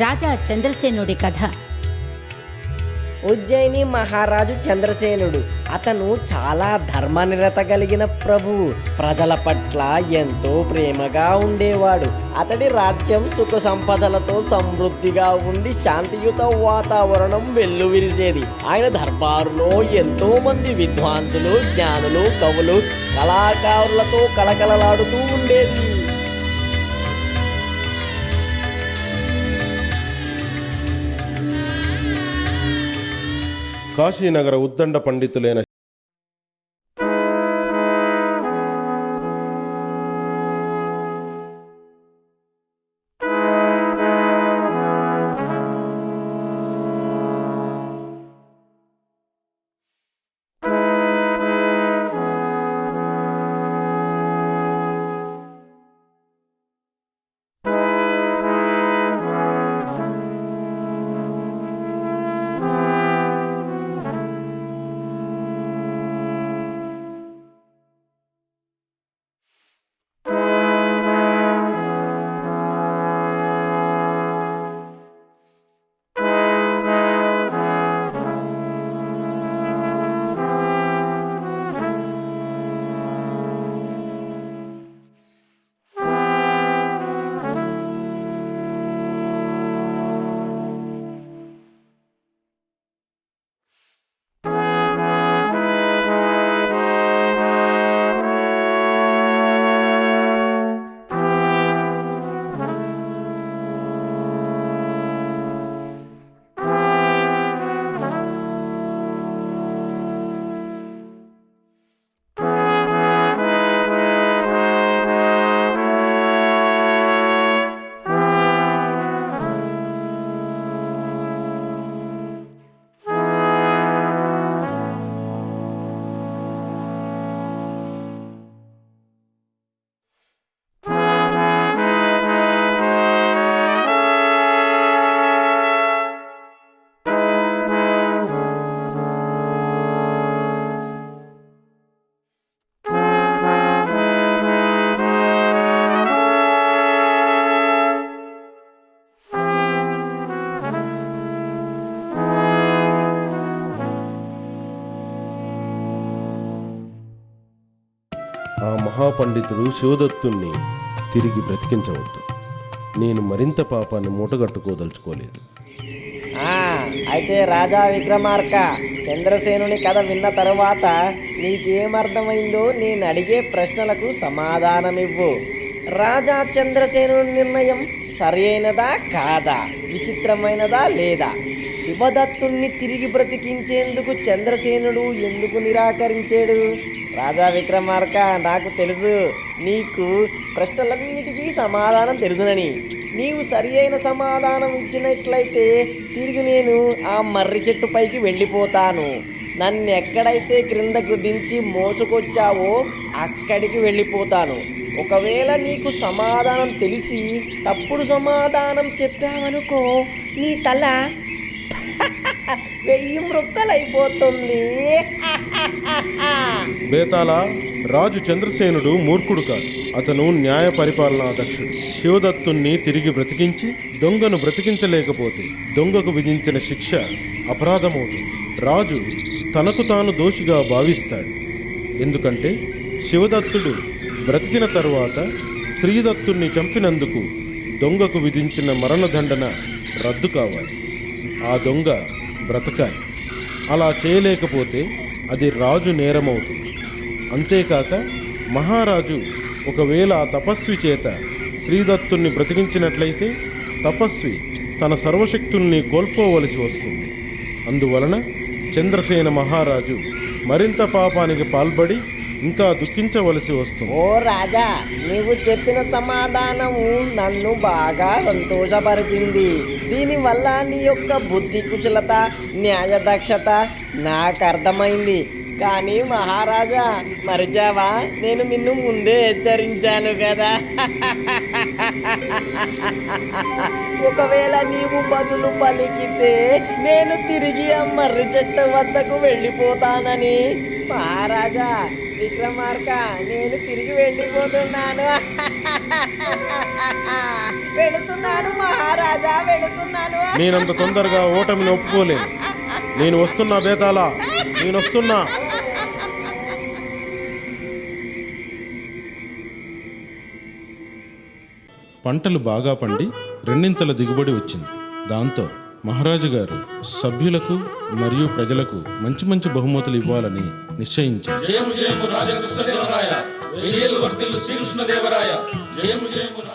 రాజా చంద్రసేనుడి కథ. ఉజ్జయిని మహారాజు చంద్రసేనుడు. అతను చాలా ధర్మనిరత కలిగిన ప్రభువు. ప్రజల పట్ల ఎంతో ప్రేమగా ఉండేవాడు. అతడి రాజ్యం సుఖ సంపదలతో సమృద్ధిగా ఉండి శాంతియుత వాతావరణం వెల్లువిరిసేది. ఆయన దర్బారులో ఎంతో మంది విద్వాంసులు, జ్ఞానులు, కవులు, కళాకారులతో కలకలలాడుతూ ఉండేది. కాశీనగర ఉద్దండ పండితులైన ఆ మహాపండితుడు శివదత్తుణ్ణి తిరిగి బ్రతికించవద్దు. నేను మరింత పాపాన్ని మూటగట్టుకోదలుచుకోలేదు. అయితే రాజా విక్రమార్క, చంద్రసేనుని కథ విన్న తరువాత నీకేమర్థమైందో నేను అడిగే ప్రశ్నలకు సమాధానమివ్వు. రాజా చంద్రసేనుని నిర్ణయం సరైనదా కాదా, విచిత్రమైనదా లేదా? శివదత్తుణ్ణి తిరిగి బ్రతికించేందుకు చంద్రసేనుడు ఎందుకు నిరాకరించాడు? రాజా విక్రమార్క, నాకు తెలుసు నీకు ప్రశ్నలన్నిటికీ సమాధానం తెలుసునని. నీవు సరి అయిన సమాధానం ఇచ్చినట్లయితే తిరిగి నేను ఆ మర్రి చెట్టు పైకి వెళ్ళిపోతాను. నన్ను ఎక్కడైతే క్రిందకు దించి మోసుకొచ్చావో అక్కడికి వెళ్ళిపోతాను. ఒకవేళ నీకు సమాధానం తెలిసి తప్పుడు సమాధానం చెప్పావనుకో, నీ తల 1000 మృక్కలైపోతుంది. బేతాళ, రాజు చంద్రసేనుడు మూర్ఖుడు కాదు. అతను న్యాయ పరిపాలనా దక్షుడు. శివదత్తుణ్ణి తిరిగి బ్రతికించి దొంగను బ్రతికించలేకపోతే దొంగకు విధించిన శిక్ష అపరాధమవుతుంది. రాజు తనకు తాను దోషిగా భావిస్తాడు. ఎందుకంటే శివదత్తుడు బ్రతికిన తరువాత శ్రీదత్తుణ్ణి చంపినందుకు దొంగకు విధించిన మరణదండన రద్దు కావాలి. ఆ దొంగ బ్రతకాలి. అలా చేయలేకపోతే అది రాజు నేరమవుతుంది. అంతేకాక మహారాజు ఒకవేళ ఆ తపస్వి చేత శ్రీదత్తుణ్ణి బ్రతికించినట్లయితే తపస్వి తన సర్వశక్తుల్ని కోల్పోవలసి వస్తుంది. అందువలన చంద్రసేన మహారాజు మరింత పాపానికి పాల్పడి ఇంకా దుఃఖించవలసి వస్తుంది. ఓ రాజా, నీవు చెప్పిన సమాధానము నన్ను బాగా సంతోషపరిచింది. దీనివల్ల నీ యొక్క బుద్ధి కుశలత, న్యాయ దక్షత నాకు అర్థమైంది. కానీ మహారాజా మరిచావా, నేను నిన్ను ముందే హెచ్చరించాను కదా. ఒకవేళ నీవు బదులు పలికితే నేను తిరిగి ఆ మర్రి చెట్టు వద్దకు వెళ్ళిపోతానని. మహారాజా విక్రమార్క, నేను తిరిగి వెళ్ళిపోతున్నాను. వెళుతున్నాను మహారాజా, వెళుతున్నాను. నేనంత తొందరగా ఓటమిని ఒప్పుకోలేను. నేను వస్తున్నా బేతాళా, నేను వస్తున్నా. పంటలు బాగా పండి రెండింతల దిగుబడి వచ్చింది. దాంతో మహారాజు గారు సభ్యులకు మరియు ప్రజలకు మంచి మంచి బహుమతులు ఇవ్వాలని నిశ్చయించారు. జయము జయము రాజకృష్ణదేవరాయ, వెయ్యేళ్ళు వర్ధిల్లు శ్రీకృష్ణదేవరాయ. జయము జయము.